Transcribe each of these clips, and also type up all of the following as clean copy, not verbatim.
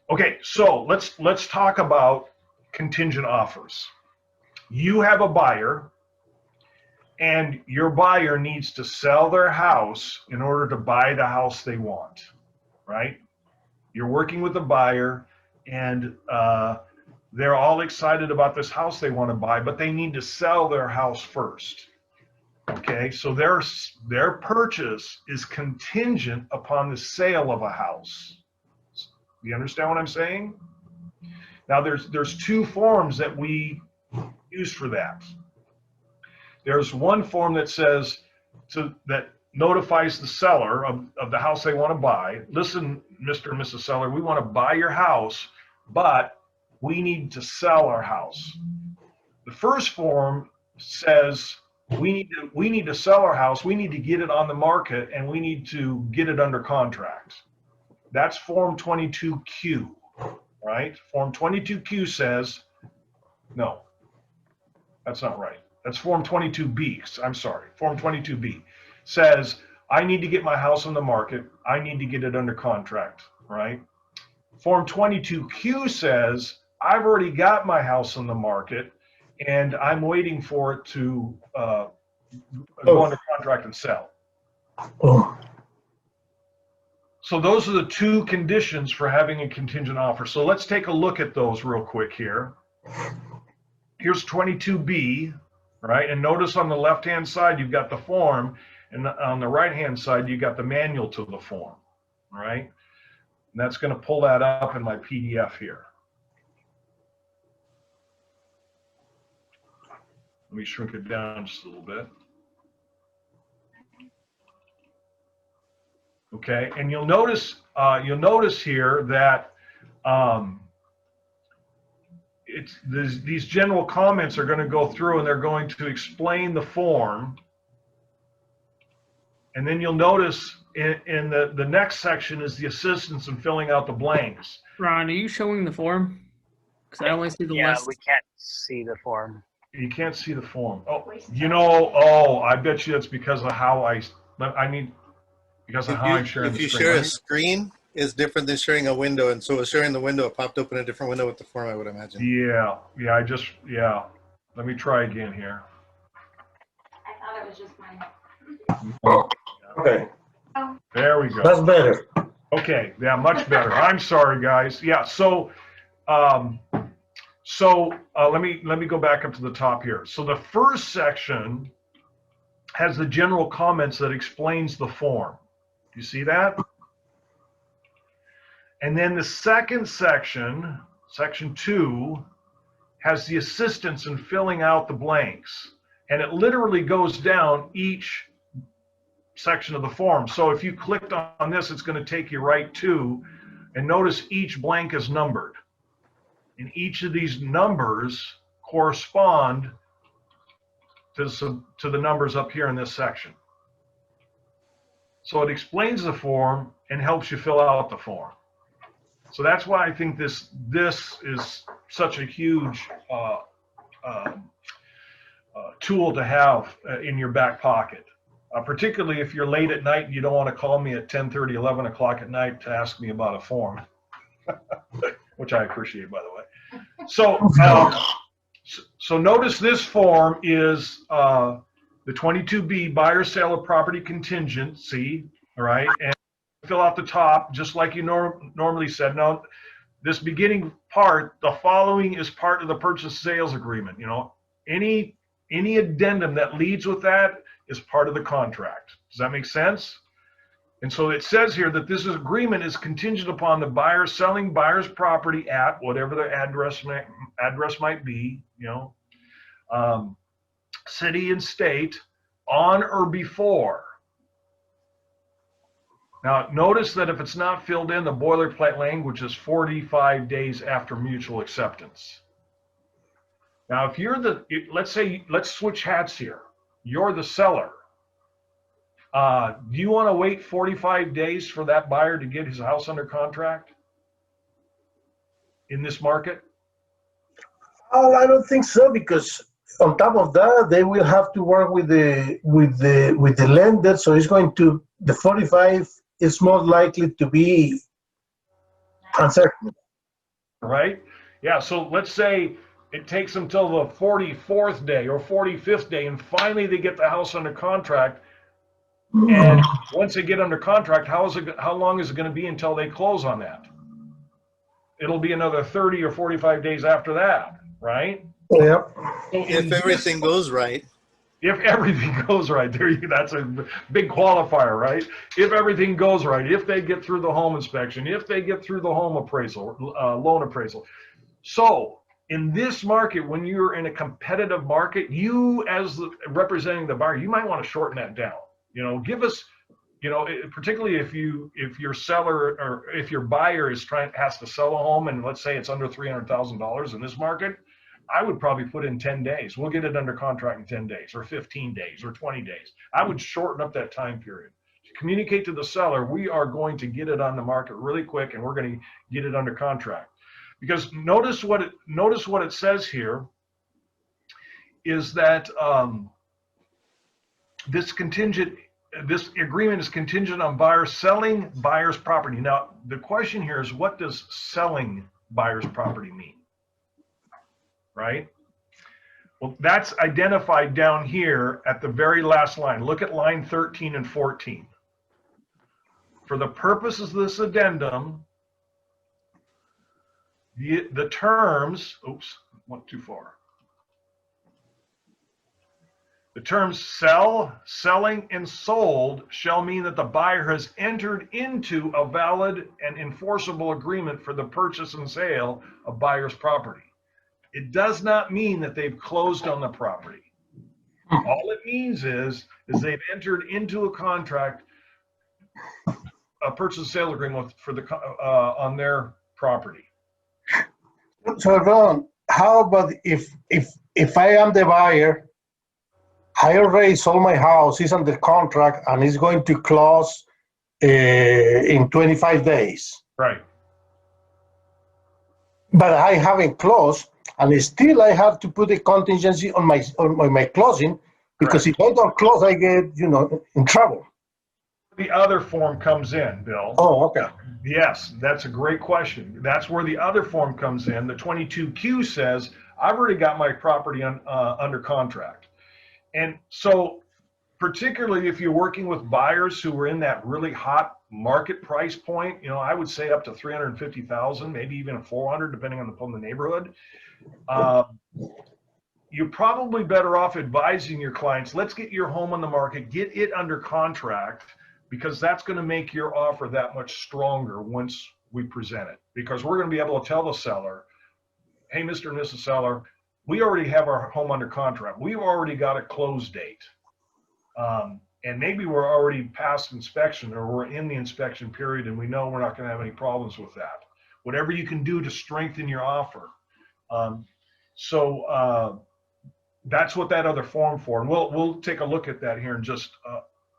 Okay, so let's talk about contingent offers. You have a buyer, and your buyer needs to sell their house in order to buy the house they want, right? You're working with a buyer, and they're all excited about this house they want to buy, but they need to sell their house first. Okay, so their purchase is contingent upon the sale of a house. You understand what I'm saying? Now there's two forms that we use for that. There's one form that says that notifies the seller of the house they want to buy. Listen, Mr. and Mrs. Seller, we want to buy your house, but we need to sell our house. The first form says we need to sell our house, we need to get it on the market, and we need to get it under contract. That's Form 22Q, right? Form 22Q says, no, that's not right. That's Form 22B. I'm sorry. Form 22B says, I need to get my house on the market. I need to get it under contract, right? Form 22Q says, I've already got my house on the market, and I'm waiting for it to go under contract and sell. Oh. So those are the two conditions for having a contingent offer. So let's take a look at those real quick here. Here's 22B, right? And notice on the left-hand side, you've got the form, and on the right-hand side, you've got the manual to the form, right? And that's going to pull that up in my PDF here. Let me shrink it down just a little bit. Okay, and you'll notice here that these general comments are going to go through, and they're going to explain the form. And then you'll notice in the next section is the assistance in filling out the blanks. Ron, are you showing the form? Because I only see the list. Yeah, we can't see the form. You can't see the form. Oh, I bet you that's because of how because of how I'm sharing the screen. If you share a screen, it's different than sharing a window. And so sharing the window, it popped open a different window with the form, I would imagine. Yeah. Let me try again here. I thought it was just mine. Okay, There we go. that's better. Okay, yeah, much better. I'm sorry, guys. Yeah, so let me go back up to the top here. So the first section has the general comments that explains the form. You see that? And then the second section, section 2, has the assistance in filling out the blanks. And it literally goes down each section of the form. So if you clicked on this, it's going to take you right to, and notice each blank is numbered. And each of these numbers correspond to the numbers up here in this section. So it explains the form and helps you fill out the form. So that's why I think this is such a huge tool to have in your back pocket. Particularly if you're late at night and you don't want to call me at 10:30, 11 o'clock at night to ask me about a form, which I appreciate, by the way. So notice this form is the 22B buyer sale of property contingency, all right? And fill out the top just like you normally said. Now, this beginning part, the following is part of the purchase sales agreement. You know, any addendum that leads with that is part of the contract. Does that make sense? And so it says here that this agreement is contingent upon the buyer selling buyer's property at whatever their address might be, you know, city and state, on or before. Now, notice that if it's not filled in, the boilerplate language is 45 days after mutual acceptance. Now, if you're let's switch hats here. You're the seller. Do you want to wait 45 days for that buyer to get his house under contract in this market? Oh, I don't think so, because on top of that, they will have to work with the lender. So it's going to, the 45 is more likely to be uncertain. right? Yeah, so let's say it takes them till the 44th day or 45th day, and finally they get the house under contract. And once they get under contract, how long is it going to be until they close on that? It'll be another 30 or 45 days after that, right? Yeah. So If everything goes right. if everything goes right, that's a big qualifier, right? If everything goes right, if they get through the home inspection, if they get through the home appraisal, loan appraisal. So in this market, when you're in a competitive market, you as representing the buyer, you might want to shorten that down. Give us, particularly if your seller or if your buyer has to sell a home, and let's say it's under $300,000 in this market, I would probably put in 10 days. We'll get it under contract in 10 days or 15 days or 20 days. I would shorten up that time period. Communicate to the seller, we are going to get it on the market really quick, and we're going to get it under contract. Because notice what it says here is that this agreement is contingent on buyer selling buyer's property. Now, the question here is, what does selling buyer's property mean? Right? Well, that's identified down here at the very last line. Look at line 13 and 14. For the purposes of this addendum, the terms, went too far. The terms sell, selling, and sold shall mean that the buyer has entered into a valid and enforceable agreement for the purchase and sale of buyer's property. It does not mean that they've closed on the property. All it means is they've entered into a contract, a purchase and sale agreement for on their property. So Ron, how about if I am the buyer, I already sold my house, it's under contract, and it's going to close in 25 days. Right. But I haven't closed, and still I have to put a contingency on my closing, because Correct. if I don't close, I get in trouble. The other form comes in, Bill. Oh, okay. Yes, that's a great question. That's where the other form comes in. The 22Q says, I've already got my property under contract. And so particularly if you're working with buyers who are in that really hot market price point, I would say up to 350,000, maybe even 400, depending on the neighborhood. You're probably better off advising your clients, let's get your home on the market, get it under contract, because that's going to make your offer that much stronger once we present it. Because we're going to be able to tell the seller, hey, Mr. and Mrs. Seller, we already have our home under contract. We've already got a close date. And maybe we're already past inspection, or we're in the inspection period, and we know we're not going to have any problems with that. Whatever you can do to strengthen your offer. That's what that other form for, and we'll take a look at that here in just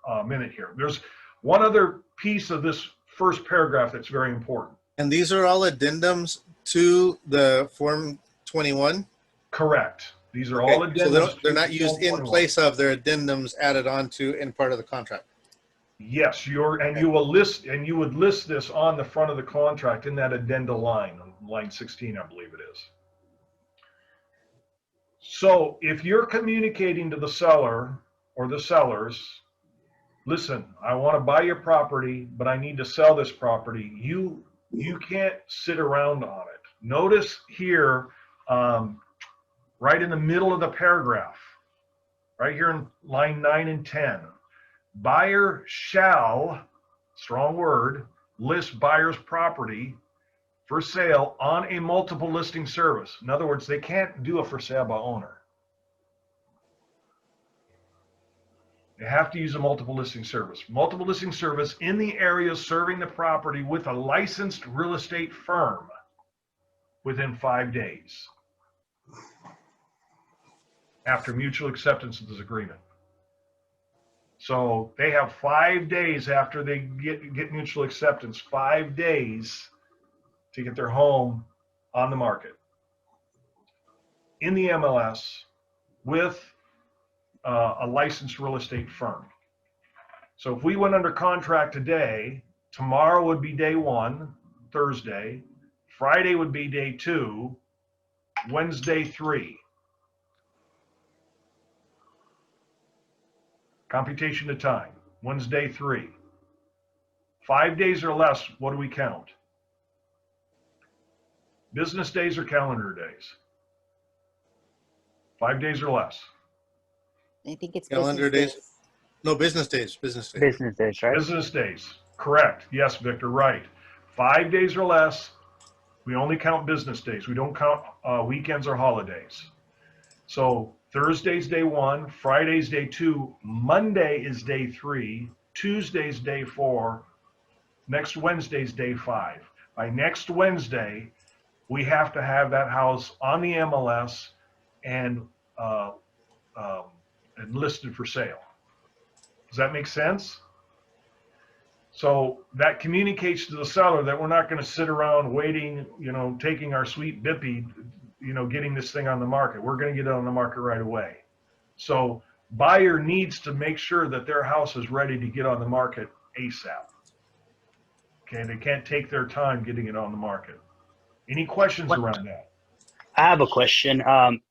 a minute here. There's one other piece of this first paragraph that's very important. And these are all addendums to the Form 21? Correct. These are Okay, all addendums. so they're not used in place of, they're addendums added on to in part of the contract. Yes, you would list this on the front of the contract in that addenda line, on line 16, I believe it is. So if you're communicating to the seller or the sellers, listen, I want to buy your property, but I need to sell this property, you can't sit around on it. Notice here, right in the middle of the paragraph, right here in line 9 and 10, buyer shall, strong word, list buyer's property for sale on a multiple listing service. In other words, they can't do a for sale by owner. They have to use a multiple listing service. Multiple listing service in the area serving the property with a licensed real estate firm within 5 days after mutual acceptance of this agreement. So they have 5 days after they get mutual acceptance, 5 days to get their home on the market in the MLS with a licensed real estate firm. So if we went under contract today, tomorrow would be day one, Thursday. Friday would be day 2, Wednesday 3. Computation of time, Wednesday 3. 5 days or less, what do we count? Business days or calendar days? 5 days or less. I think it's Calendar business days. No, business days. Business days. Business days, right? Business days, correct. Yes, Victor, right. 5 days or less, we only count business days. We don't count weekends or holidays. So Thursday's day 1, Friday's day 2, Monday is day 3, Tuesday's day 4, next Wednesday's day 5. By next Wednesday, we have to have that house on the MLS and listed for sale. Does that make sense? So that communicates to the seller that we're not going to sit around waiting, taking our sweet bippy, getting this thing on the market. We're going to get it on the market right away. So buyer needs to make sure that their house is ready to get on the market ASAP. Okay, they can't take their time getting it on the market. Any questions around that? I have a question.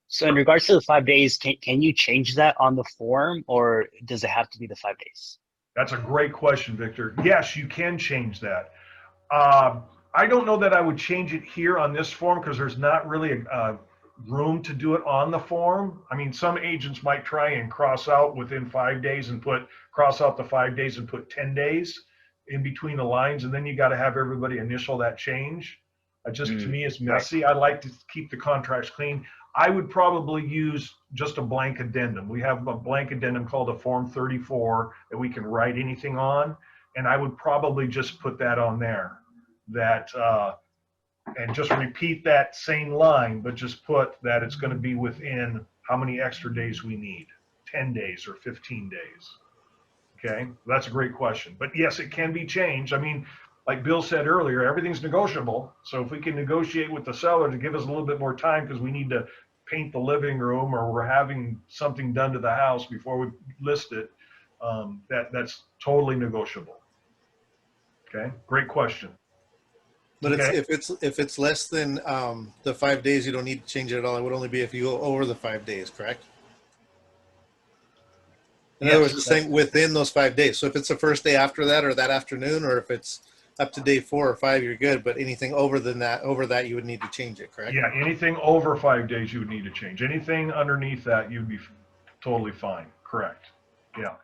So in regards to the 5 days, can you change that on the form, or does it have to be the 5 days? That's a great question, Victor. Yes, you can change that. I don't know that I would change it here on this form because there's not really a room to do it on the form. I mean, some agents might try and cross out within 5 days and cross out the 5 days and put 10 days in between the lines, and then you got to have everybody initial that change. To me, it's messy. I like to keep the contracts clean. I would probably use just a blank addendum. We have a blank addendum called a Form 34 that we can write anything on, and I would probably just put that on there. And just repeat that same line, but just put that it's going to be within how many extra days we need, 10 days or 15 days. Okay, that's a great question. But yes, it can be changed. I mean, like Bill said earlier, everything's negotiable. So if we can negotiate with the seller to give us a little bit more time because we need to paint the living room or we're having something done to the house before we list it, that's totally negotiable. Okay, great question. But Okay. if it's less than the 5 days, you don't need to change it at all. It would only be if you go over the 5 days, correct? In other words, it's saying within those 5 days. So if it's the first day after that or that afternoon, or if it's up to day 4 or 5, you're good. But anything over that, you would need to change it, correct? Yeah, anything over 5 days you would need to change. Anything underneath that, you'd be totally fine. Correct. Yeah.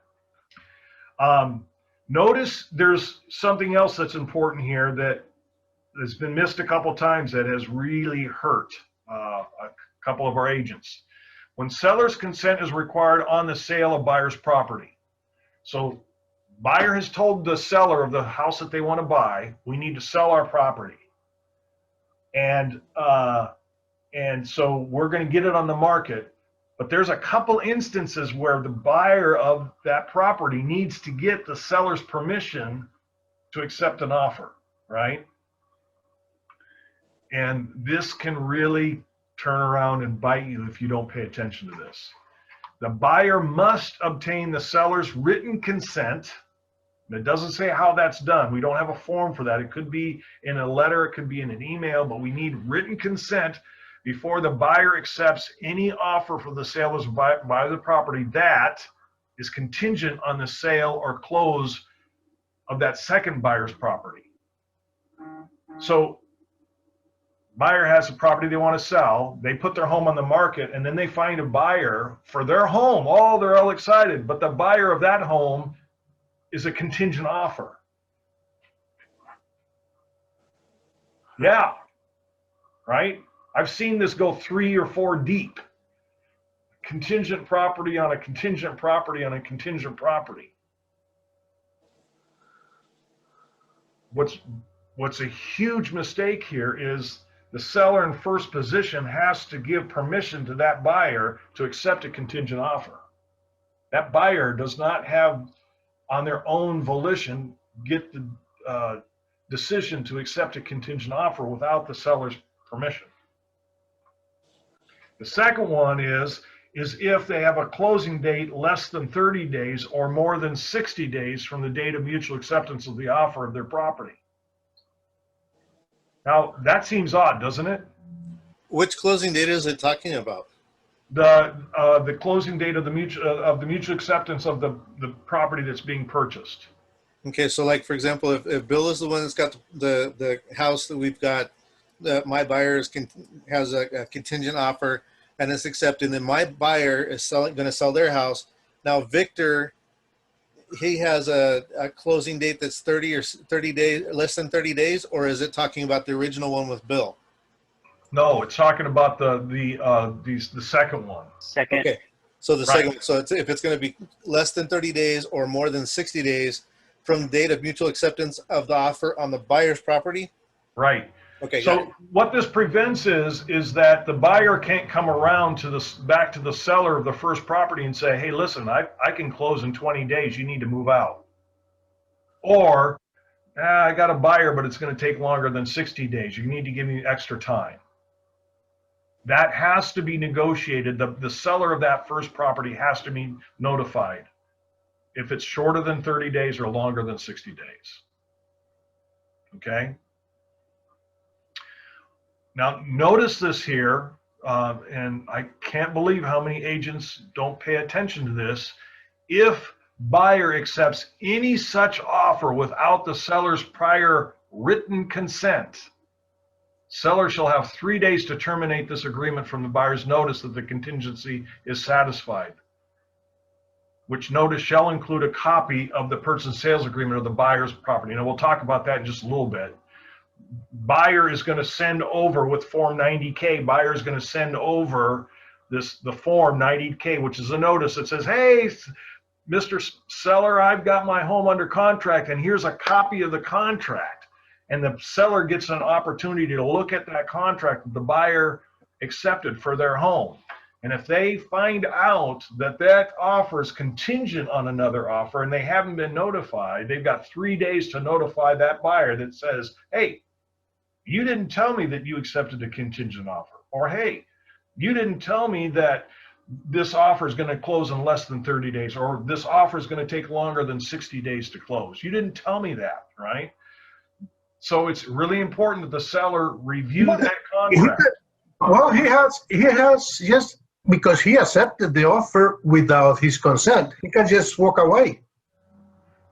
Notice there's something else that's important here that has been missed a couple times that has really hurt a couple of our agents. When seller's consent is required on the sale of buyer's property. So buyer has told the seller of the house that they want to buy, we need to sell our property. And so we're going to get it on the market. But there's a couple instances where the buyer of that property needs to get the seller's permission to accept an offer, right? And this can really turn around and bite you if you don't pay attention to this. The buyer must obtain the seller's written consent. And it doesn't say how that's done. We don't have a form for that. It could be in a letter, it could be in an email, but we need written consent before the buyer accepts any offer for the sale of the property that is contingent on the sale or close of that second buyer's property. So buyer has a property they want to sell, they put their home on the market, and then they find a buyer for their home. They're all excited, but the buyer of that home is a contingent offer. Yeah, right? I've seen this go 3 or 4 deep. Contingent property on a contingent property on a contingent property. What's a huge mistake here is the seller in first position has to give permission to that buyer to accept a contingent offer. That buyer does not have, on their own volition, get the decision to accept a contingent offer without the seller's permission. The second one is if they have a closing date less than 30 days or more than 60 days from the date of mutual acceptance of the offer of their property. Now, that seems odd, doesn't it? Which closing date is it talking about? The closing date of the mutual acceptance of the property that's being purchased. Okay, so like for example, if Bill is the one that's got the house that we've got, my buyer has a contingent offer and it's accepted, and then my buyer is going to sell their house. Now Victor, he has a closing date that's 30 days, less than 30 days, or is it talking about the original one with Bill? No, it's talking about the second one. Second. Okay, so the Right. second, so if it's going to be less than 30 days or more than 60 days from the date of mutual acceptance of the offer on the buyer's property. Right. Okay, got it. So what this prevents is that the buyer can't come around back to the seller of the first property and say, hey, listen, I can close in 20 days. You need to move out. Or, I got a buyer, but it's going to take longer than 60 days. You need to give me extra time. That has to be negotiated. The seller of that first property has to be notified if it's shorter than 30 days or longer than 60 days. Okay? Now, notice this here, and I can't believe how many agents don't pay attention to this. If buyer accepts any such offer without the seller's prior written consent, seller shall have 3 days to terminate this agreement from the buyer's notice that the contingency is satisfied, which notice shall include a copy of the purchase and sales agreement of the buyer's property. Now, we'll talk about that in just a little bit. Buyer is going to send over with Form 90K, buyer is going to send over the Form 90K, which is a notice that says, hey, Mr. Seller, I've got my home under contract, and here's a copy of the contract. And the seller gets an opportunity to look at that contract that the buyer accepted for their home. And if they find out that that offer is contingent on another offer and they haven't been notified, they've got 3 days to notify that buyer that says, hey, you didn't tell me that you accepted a contingent offer. Or, hey, you didn't tell me that this offer is going to close in less than 30 days, or this offer is going to take longer than 60 days to close. You didn't tell me that, right? So it's really important that the seller review that contract. Well, he has just because he accepted the offer without his consent, he can just walk away.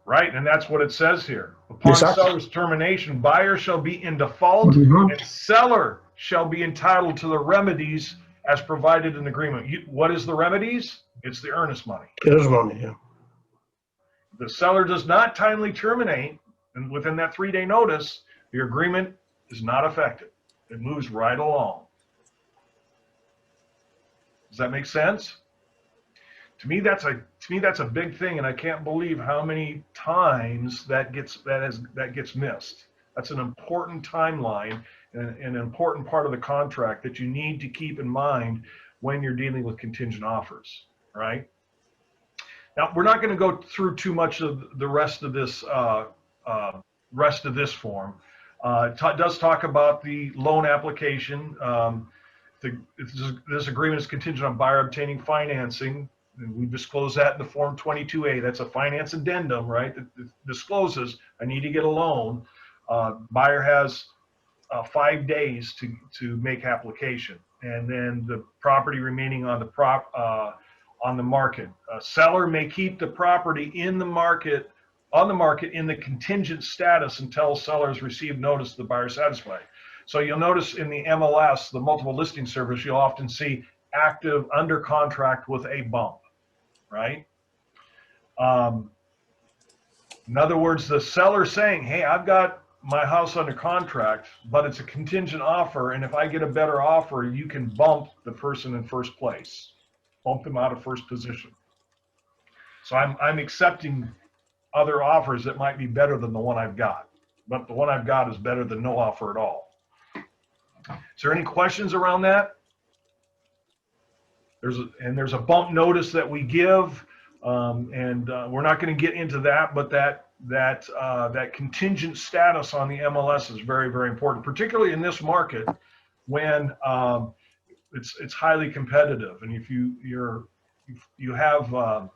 Right, and that's what it says here. Upon Exactly. seller's termination, buyer shall be in default, Mhm. and seller shall be entitled to the remedies as provided in the agreement. What is the remedies? It's the earnest money. There's money, yeah. The seller does not timely terminate, and within that 3-day notice, the agreement is not effective. It moves right along. Does that make sense? To me, that's a big thing, and I can't believe how many times that gets missed. That's an important timeline and an important part of the contract that you need to keep in mind when you're dealing with contingent offers, right? Now, we're not going to go through too much of the rest of this form. It does talk about the loan application. This agreement is contingent on buyer obtaining financing. And we disclose that in the Form 22A. That's a finance addendum, right? That discloses I need to get a loan. Buyer has 5 days to make application, and then the property remaining on the market. Seller may keep the property on the market in the contingent status until sellers receive notice the buyer is satisfied. So you'll notice in the MLS, the multiple listing service, you'll often see active under contract with a bump, right? In other words, the seller saying, hey, I've got my house under contract, but it's a contingent offer, and if I get a better offer, you can bump the person in first place, bump them out of first position. So I'm accepting other offers that might be better than the one I've got, but the one I've got is better than no offer at all. Is there any questions around that? There's a bump notice that we give, and we're not going to get into that, but that contingent status on the MLS is very, very important, particularly in this market when it's highly competitive, and if you have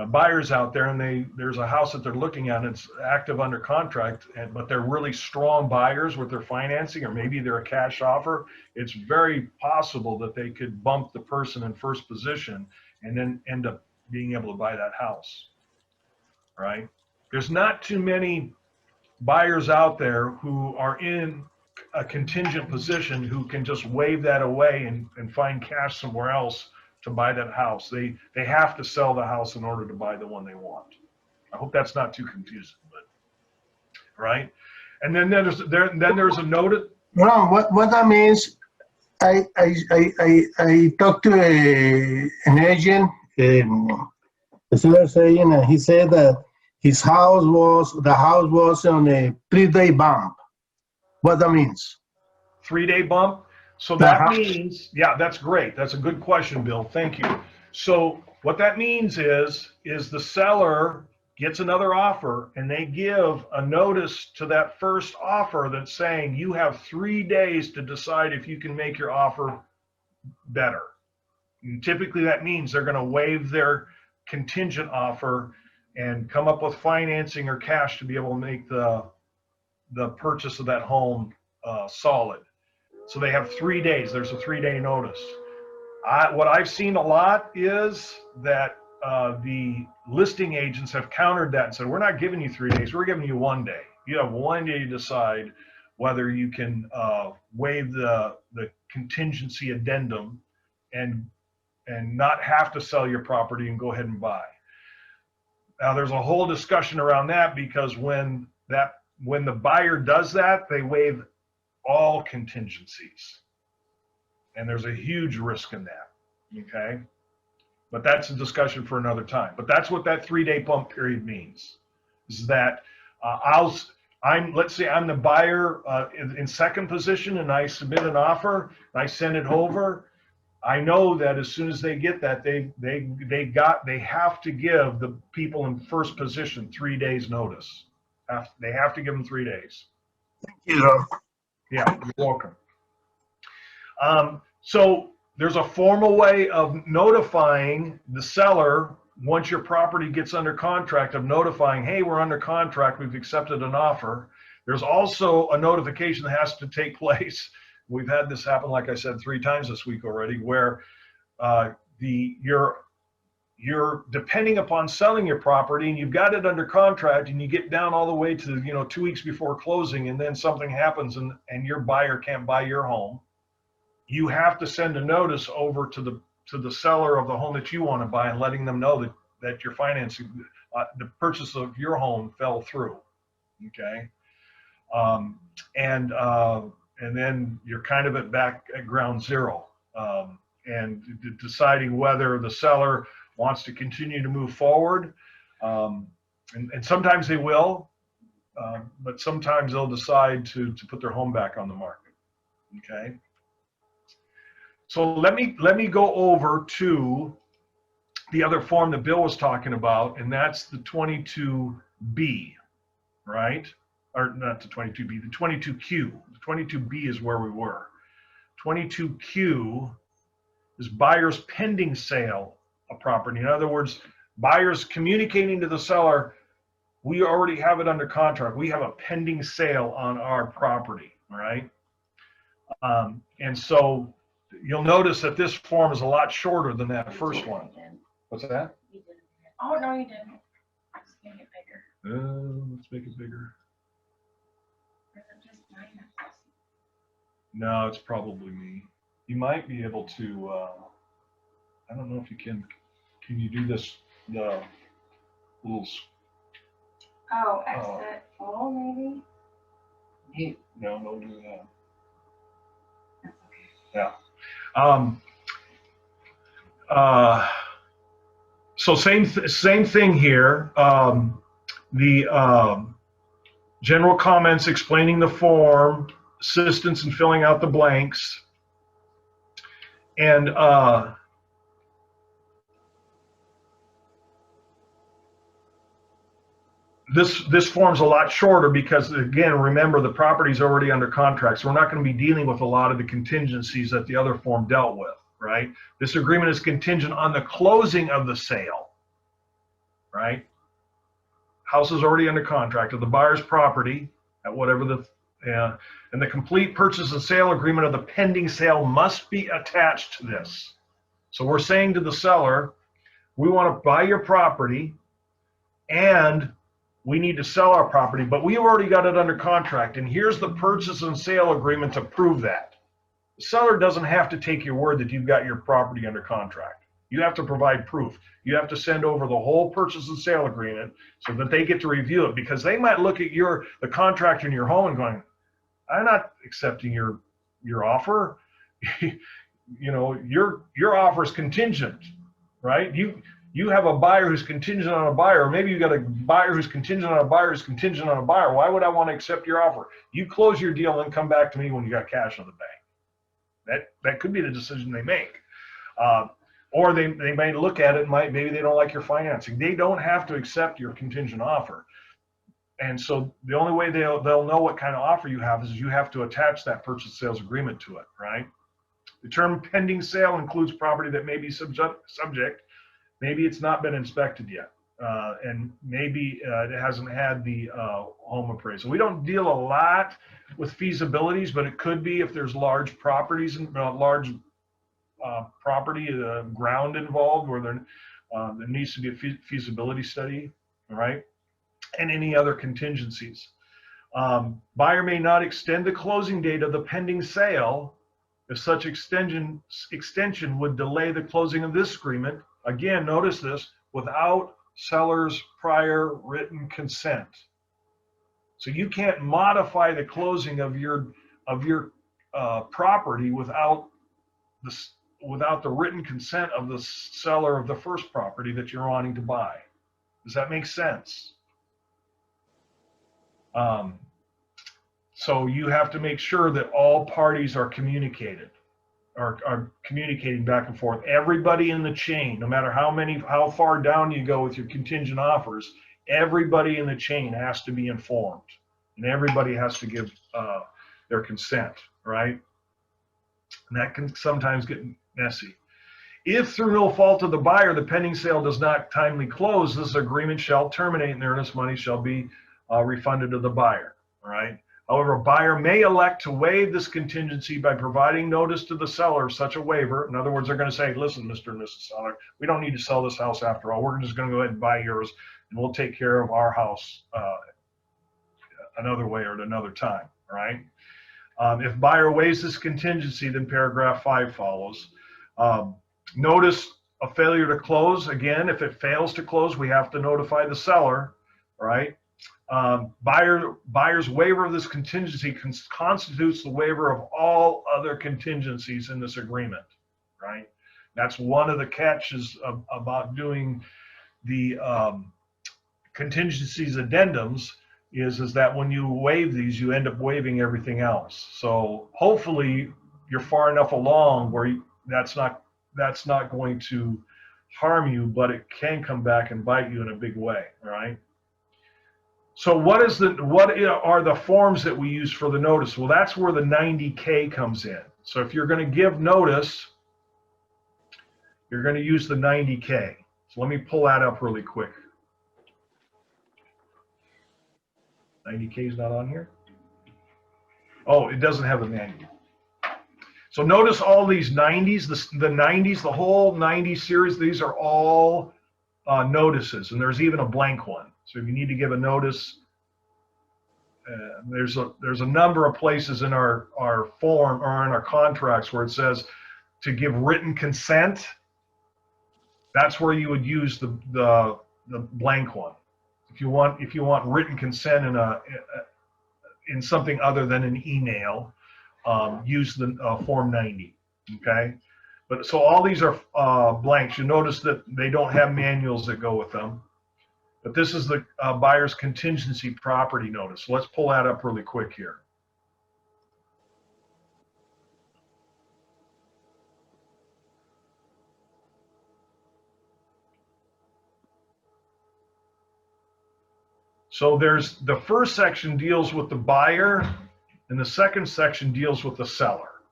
buyers out there, and there's a house that they're looking at, and it's active under contract, but they're really strong buyers with their financing, or maybe they're a cash offer. It's very possible that they could bump the person in first position and then end up being able to buy that house, right? There's not too many buyers out there who are in a contingent position who can just wave that away and find cash somewhere else to buy that house. They have to sell the house in order to buy the one they want. I hope that's not too confusing, but right. And then there's a note. Ron, what that means, I talked to an agent, the seller saying, and he said that the house was on a 3-day bump. What that means? 3-day bump. So that means, yeah, that's great. That's a good question, Bill. Thank you. So what that means is the seller gets another offer, and they give a notice to that first offer that's saying you have 3 days to decide if you can make your offer better. And typically that means they're going to waive their contingent offer and come up with financing or cash to be able to make the purchase of that home solid. So they have 3 days. There's a 3-day notice. What I've seen a lot is that the listing agents have countered that and said, we're not giving you 3 days. We're giving you 1 day. You have 1 day to decide whether you can waive the contingency addendum and not have to sell your property and go ahead and buy. Now there's a whole discussion around that, because when the buyer does that, they waive all contingencies, and there's a huge risk in that. Okay, but that's a discussion for another time. But that's what that 3-day bump period means, is that let's say I'm the buyer in second position, and I submit an offer, and I send it over. I know that as soon as they get that, they have to give the people in first position 3 days notice. They have to give them 3 days. Thank you, Ron. Yeah, you're welcome. So there's a formal way of notifying the seller once your property gets under contract, of notifying, hey, we're under contract, we've accepted an offer. There's also a notification that has to take place. We've had this happen, like I said, 3 times this week already, where you're depending upon selling your property, and you've got it under contract, and you get down all the way to 2 weeks before closing, and then something happens and your buyer can't buy your home. You have to send a notice over to the seller of the home that you want to buy, and letting them know that your financing, the purchase of your home fell through. Okay, and then you're kind of back at ground zero, and deciding whether the seller wants to continue to move forward. And sometimes they will, but sometimes they'll decide to put their home back on the market. Okay. So let me go over to the other form that Bill was talking about, and that's the 22B, right? Or not the 22B, the 22Q. The 22B is where we were. 22Q is buyer's pending sale of property. In other words, buyers communicating to the seller, we already have it under contract. We have a pending sale on our property, right? And so you'll notice that this form is a lot shorter than that first one. What's that? Oh, no, you didn't. I'm just making it bigger. Let's make it bigger. Or is it just mine? No, it's probably me. You might be able to, I don't know if you can you do this, the little, Oh, exit. Oh, maybe. no, don't do that. That's okay. Yeah. So same thing here. The general comments explaining the form, assistance in filling out the blanks, and this form's a lot shorter because, again, remember, the property's already under contract, so we're not going to be dealing with a lot of the contingencies that the other form dealt with, right? This agreement is contingent on the closing of the sale. right? House is already under contract of the buyer's property at whatever and the complete purchase and sale agreement of the pending sale must be attached to this. So we're saying to the seller, we want to buy your property and we need to sell our property, but we've already got it under contract. And here's the purchase and sale agreement to prove that. The seller doesn't have to take your word that you've got your property under contract. You have to provide proof. You have to send over the whole purchase and sale agreement so that they get to review it, because they might look at the contract in your home and going, I'm not accepting your offer. Your offer is contingent, right? You have a buyer who's contingent on a buyer, or maybe you got a buyer who's contingent on a buyer who's contingent on a buyer. Why would I want to accept your offer? You close your deal and come back to me when you got cash in the bank. That could be the decision they make. Or they may look at it and maybe they don't like your financing. They don't have to accept your contingent offer. And so the only way they'll know what kind of offer you have is you have to attach that purchase sales agreement to it, right? The term pending sale includes property that may be subject. Maybe it's not been inspected yet, and maybe it hasn't had the home appraisal. We don't deal a lot with feasibilities, but it could be if there's large properties and large property ground involved, where there needs to be a feasibility study, right? And any other contingencies. Buyer may not extend the closing date of the pending sale if such extension would delay the closing of this agreement. Again, notice this, without seller's prior written consent. So you can't modify the closing of your property without the written consent of the seller of the first property that you're wanting to buy. Does that make sense? So you have to make sure that all parties are communicating back and forth. Everybody in the chain, no matter how far down you go with your contingent offers, everybody in the chain has to be informed, and everybody has to give their consent, right? And that can sometimes get messy. If through no fault of the buyer, the pending sale does not timely close, this agreement shall terminate and the earnest money shall be refunded to the buyer, all right? However, a buyer may elect to waive this contingency by providing notice to the seller of such a waiver. In other words, they're going to say, listen, Mr. and Mrs. Seller, we don't need to sell this house after all. We're just going to go ahead and buy yours, and we'll take care of our house another way or at another time, all right? If buyer waives this contingency, then paragraph 5 follows. Notice a failure to close. Again, if it fails to close, we have to notify the seller, right? Buyer's waiver of this contingency constitutes the waiver of all other contingencies in this agreement, right? That's one of the catches about doing the contingencies addendums is that when you waive these, you end up waiving everything else. So hopefully you're far enough along where that's not going to harm you, but it can come back and bite you in a big way, all right? So what are the forms that we use for the notice? Well, that's where the 90K comes in. So if you're going to give notice, you're going to use the 90K. So let me pull that up really quick. 90K is not on here. Oh, it doesn't have a manual. So notice all these 90s, the 90s, the whole 90 series, these are all notices, and there's even a blank one. So if you need to give a notice, there's a number of places in our form or in our contracts where it says to give written consent. That's where you would use the blank one. If you want written consent in something other than an email, use the form 90. Okay, but so all these are blanks. You notice that they don't have manuals that go with them. But this is the buyer's contingency property notice. So let's pull that up really quick here. So there's the first section deals with the buyer, and the second section deals with the seller.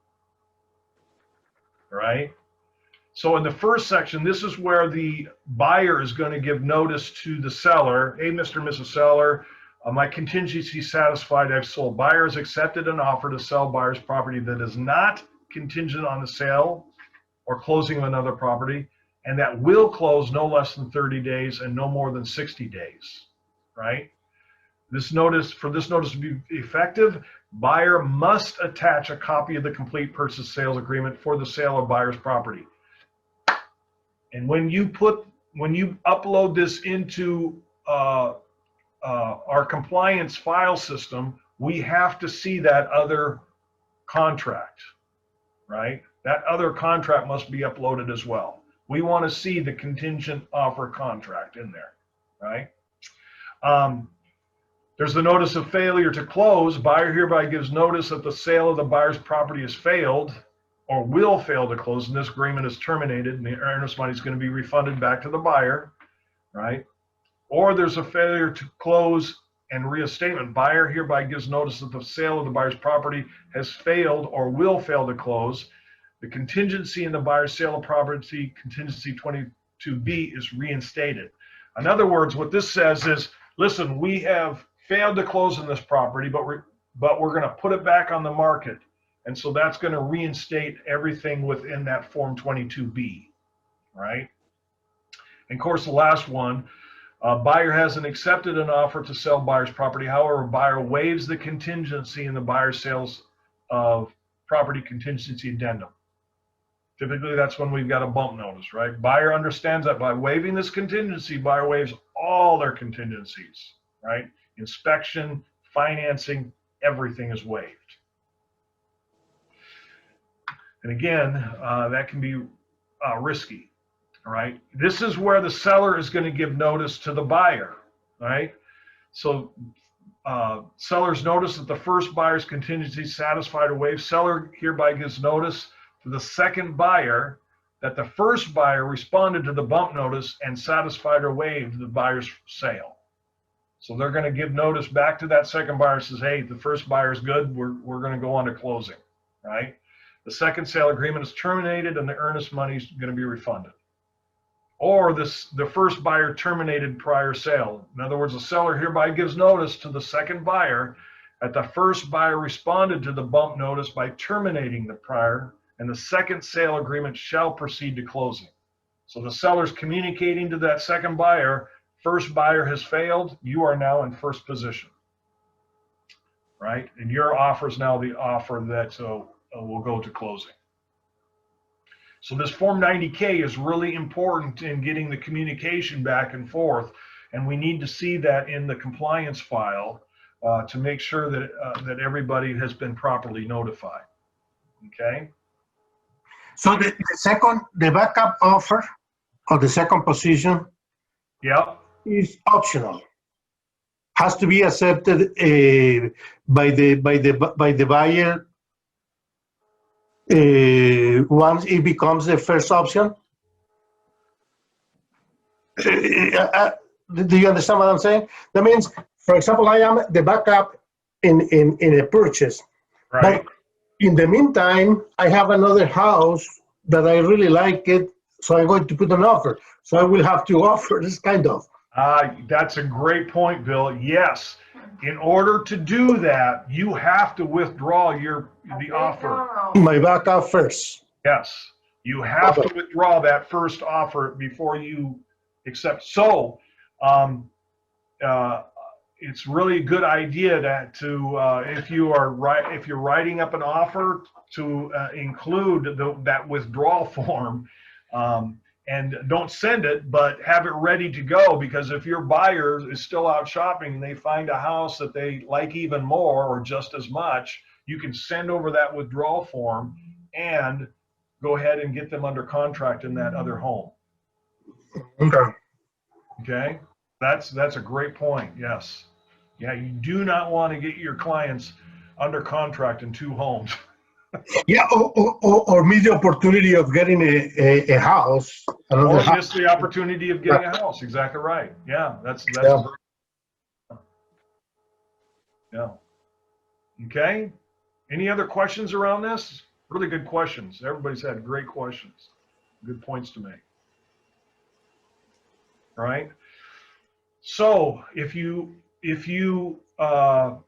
Right? So in the first section, this is where the buyer is going to give notice to the seller. Hey, Mr. and Mrs. Seller, my contingency satisfied. I've sold. Buyer has accepted an offer to sell buyer's property that is not contingent on the sale or closing of another property, and that will close no less than 30 days and no more than 60 days, right? For this notice to be effective, buyer must attach a copy of the complete purchase sales agreement for the sale of buyer's property. And when you upload this into our compliance file system, we have to see that other contract, right? That other contract must be uploaded as well. We want to see the contingent offer contract in there, right? There's the notice of failure to close. Buyer hereby gives notice that the sale of the buyer's property has failed or will fail to close, and this agreement is terminated, and the earnest money is going to be refunded back to the buyer, right? Or there's a failure to close and reinstatement. Buyer hereby gives notice that the sale of the buyer's property has failed or will fail to close. The contingency in the buyer's sale of property, contingency 22B, is reinstated. In other words, what this says is, listen, we have failed to close on this property, but we're going to put it back on the market. And so that's going to reinstate everything within that Form 22B, right? And of course, the last one, buyer hasn't accepted an offer to sell buyer's property. However, buyer waives the contingency in the buyer's sales of property contingency addendum. Typically, that's when we've got a bump notice, right? Buyer understands that by waiving this contingency, buyer waives all their contingencies, right? Inspection, financing, everything is waived. And again, that can be risky, all right? This is where the seller is going to give notice to the buyer, right? So seller's notice that the first buyer's contingency is satisfied or waived. Seller hereby gives notice to the second buyer that the first buyer responded to the bump notice and satisfied or waived the buyer's sale. So they're going to give notice back to that second buyer, says, hey, the first buyer's good, we're going to go on to closing, right? The second sale agreement is terminated and the earnest money is going to be refunded. Or the first buyer terminated prior sale. In other words, the seller hereby gives notice to the second buyer that the first buyer responded to the bump notice by terminating the prior, and the second sale agreement shall proceed to closing. So the seller's communicating to that second buyer, first buyer has failed, you are now in first position, right? And your offer is now the offer that will go to closing. So this Form 90K is really important in getting the communication back and forth, and we need to see that in the compliance file to make sure that that everybody has been properly notified. Okay. So the backup offer or the second position, Yep. is optional. Has to be accepted by the buyer once it becomes the first option. Do you understand what I'm saying? That means, for example, I am the backup in a purchase, Right. but in the meantime, I have another house that I really like it, so I'm going to put an offer. So I will have to offer this kind of. That's a great point, Bill. Yes. In order to do that, you have to withdraw the offer. My backup first. Yes. You have to withdraw that first offer before you accept. So it's really a good idea if you're writing up an offer to include that withdrawal form. And don't send it, but have it ready to go, because if your buyer is still out shopping and they find a house that they like even more or just as much, you can send over that withdrawal form and go ahead and get them under contract in that other home. Okay. Okay, that's a great point. Yes. Yeah, you do not want to get your clients under contract in two homes. Yeah, or miss the opportunity of getting a house. Or miss the opportunity of getting a house. Exactly right. Yeah, that's Yeah. Yeah. Okay. Any other questions around this? Really good questions. Everybody's had great questions. Good points to make. Right? So if you are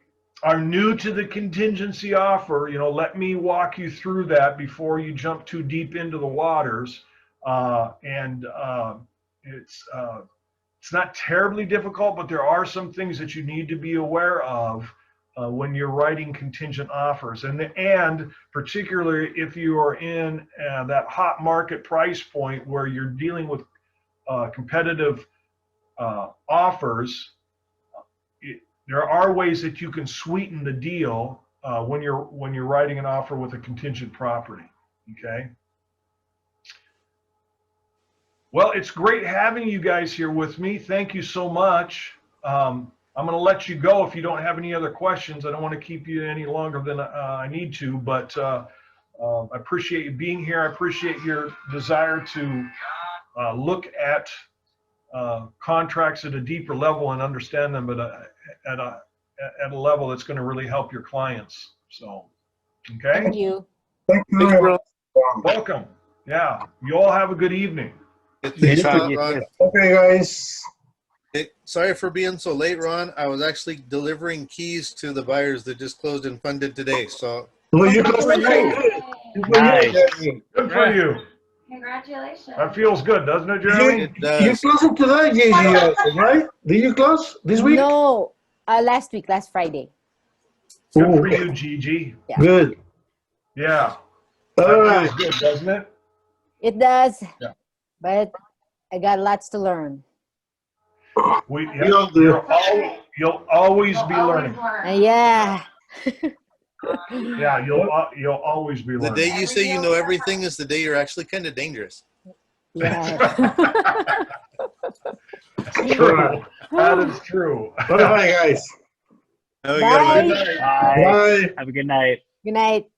new to the contingency offer, let me walk you through that before you jump too deep into the waters. It's not terribly difficult, but there are some things that you need to be aware of when you're writing contingent offers, and particularly if you are in that hot market price point where you're dealing with competitive offers. There are ways that you can sweeten the deal when you're writing an offer with a contingent property. Okay. Well, it's great having you guys here with me. Thank you so much. I'm going to let you go if you don't have any other questions. I don't want to keep you any longer than I need to, but I appreciate you being here. I appreciate your desire to look at contracts at a deeper level and understand them at a level that's going to really help your clients. So, okay. Thank you. Thank you very much. Welcome. Yeah. You all have a good evening. Thanks a lot, Ron. Okay, guys. Hey, sorry for being so late, Ron. I was actually delivering keys to the buyers that just closed and funded today. So Well, you Good for you. Nice. Good for you. Congratulations. That feels good, doesn't it, Jeremy? it You does. closing today, Gigi, also, right? Did you close this week? No, last week, last Friday. Good Ooh, for you, Gigi. good. Yeah. All That right. feels good, doesn't it? It does. Yeah. But I got lots to learn. You'll always be learning. Yeah. Yeah, you'll always be The learning. day you say you know everything is the day you're actually kind of dangerous. Yeah. That's true. That is true. Bye-bye, guys. Oh, you Bye. gotta- Bye. Bye. Have a good night. Good night.